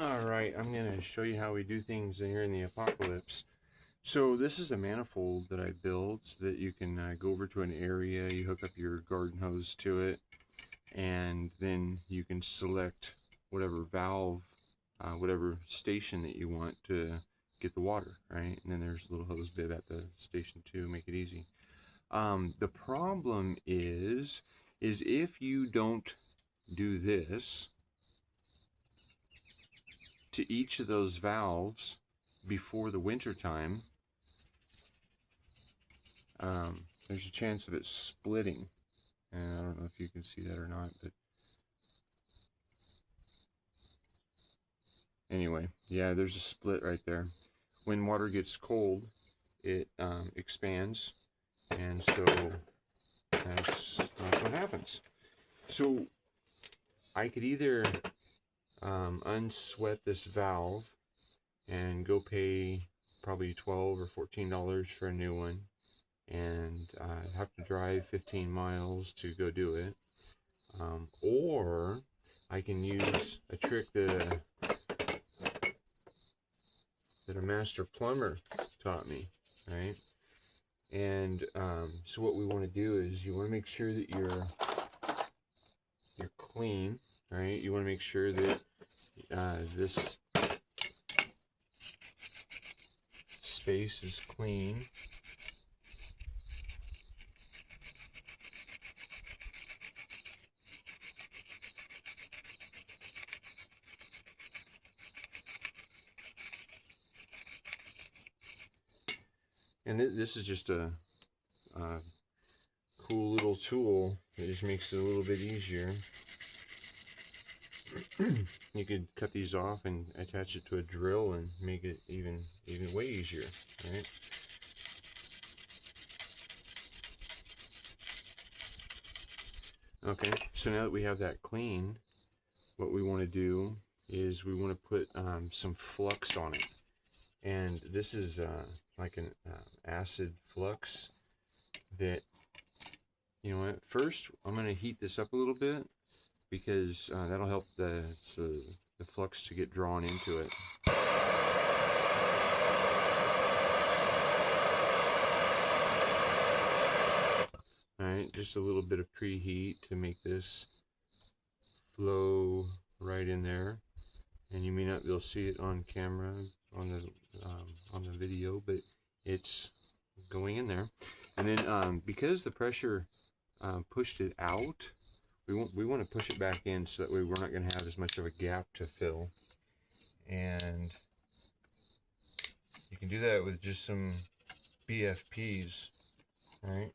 Alright, I'm going to show you how we do things here in the Apocalypse. So this is a manifold that I built so that you can go over to an area, you hook up your garden hose to it, and then you can select whatever valve, whatever station that you want to get the water, right? And then there's a little hose bib at the station too, make it easy. The problem is if you don't do this to each of those valves before the winter time, there's a chance of it splitting. And I don't know if you can see that or not, but anyway, yeah, there's a split right there. When water gets cold, it expands, and so that's what happens. So I could either unsweat this valve and go pay probably $12 or $14 for a new one, and have to drive 15 miles to go do it, or I can use a trick that a master plumber taught me, right? And so what we want to do is you want to make sure that you're clean, right? You want to make sure that this space is clean. And this is just a cool little tool that just makes it a little bit easier. You could cut these off and attach it to a drill and make it even way easier, right? Okay, so now that we have that clean, what we want to do is we want to put some flux on it. And this is like an acid flux that, you know what, first I'm going to heat this up a little bit, because that'll help the flux to get drawn into it. Alright, just a little bit of preheat to make this flow right in there. And you may not be able to see it on camera, on the video, but it's going in there. And then because the pressure pushed it out, we want to push it back in so that way we're not going to have as much of a gap to fill. And you can do that with just some BFPs, right?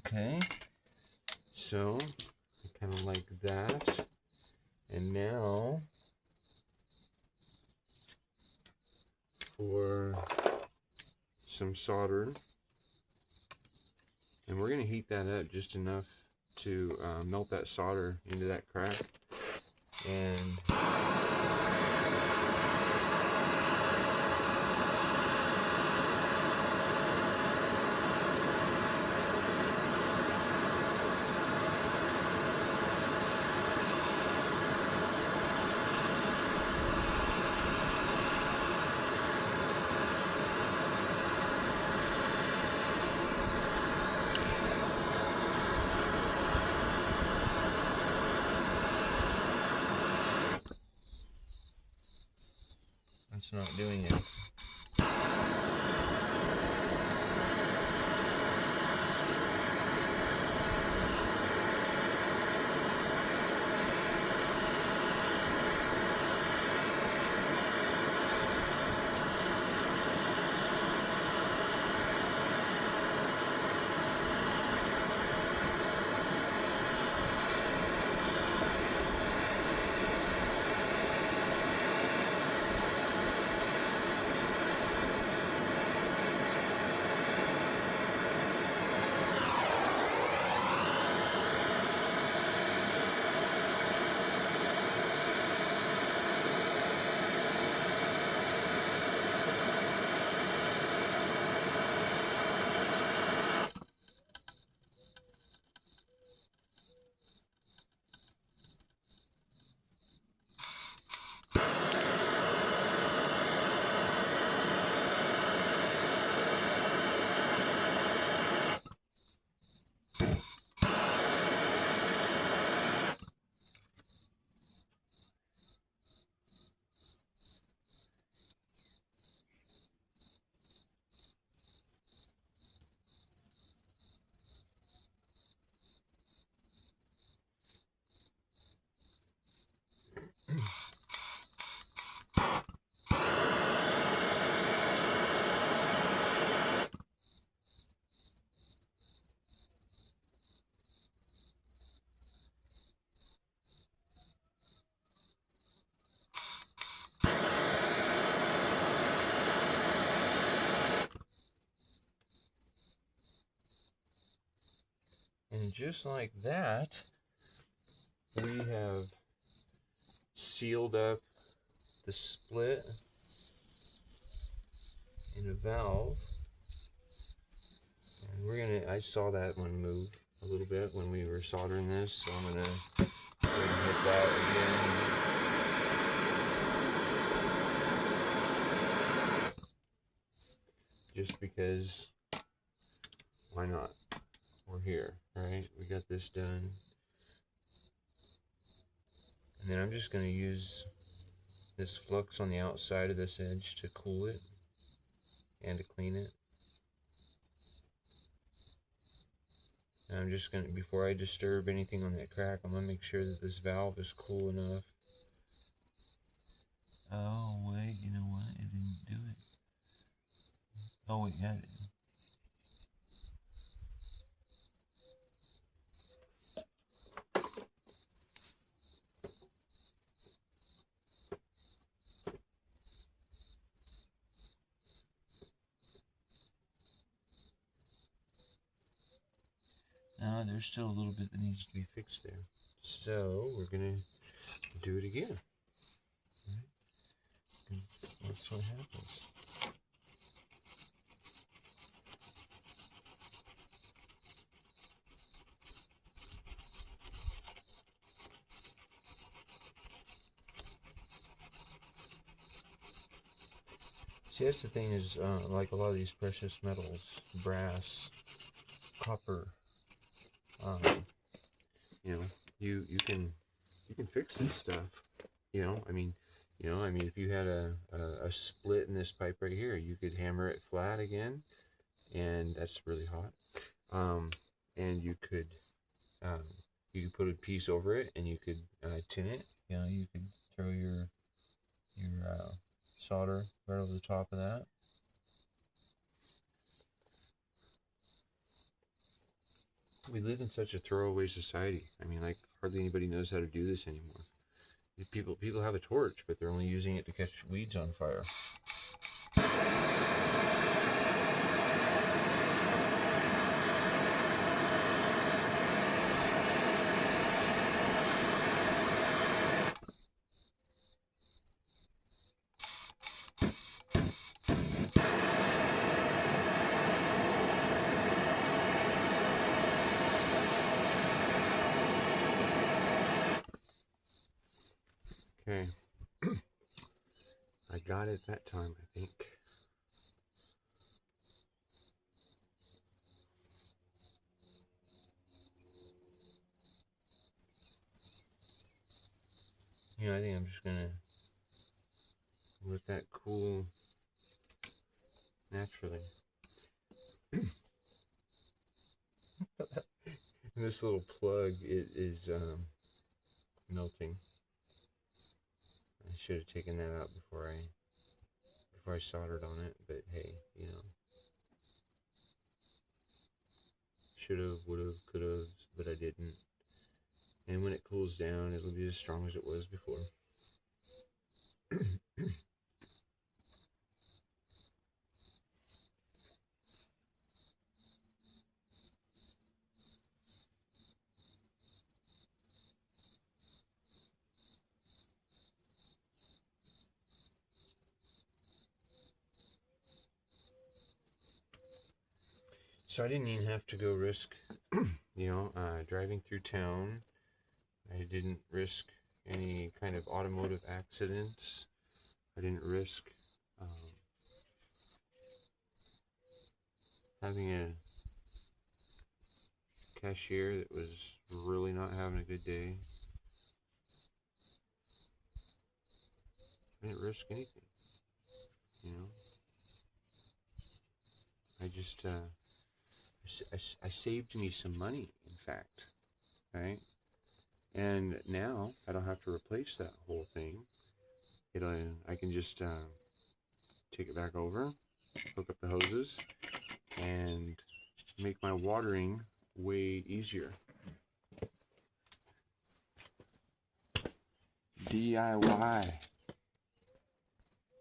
Okay, so kind of like that. And now for some solder, and we're going to heat that up just enough to melt that solder into that crack. And it's not doing it. And just like that, we have sealed up the split in a valve. And we're gonna, I saw that one move a little bit when we were soldering this, so I'm gonna go ahead and hit that again. Just because, why not? We're here, right? We got this done. And then I'm just gonna use this flux on the outside of this edge to cool it and to clean it. And I'm just going to, before I disturb anything on that crack, I'm going to make sure that this valve is cool enough. Oh, wait, you know what? It didn't do it. Oh, wait, yeah, it did. There's still a little bit that needs to be fixed there. So we're going to do it again. Right? That's what happens. See, that's the thing is, like a lot of these precious metals, brass, copper, you know, you can fix this stuff. I mean, if you had a split in this pipe right here, you could hammer it flat again, and that's really hot. And you could put a piece over it, and you could tin it. You could throw your solder right over the top of that. We live in such a throwaway society. I mean, like, hardly anybody knows how to do this anymore. People have a torch, but they're only using it to catch weeds on fire. Okay. I got it that time, I think. I think I'm just gonna let that cool naturally. This little plug is melting. I should have taken that out before I soldered on it, but hey, should have, would have, could have, but I didn't. And when it cools down, it'll be as strong as it was before. So I didn't even have to go risk, driving through town. I didn't risk any kind of automotive accidents. I didn't risk having a cashier that was really not having a good day. I didn't risk anything, I just, I saved me some money, in fact, right? And now I don't have to replace that whole thing. I can just take it back over, hook up the hoses, and make my watering way easier. DIY.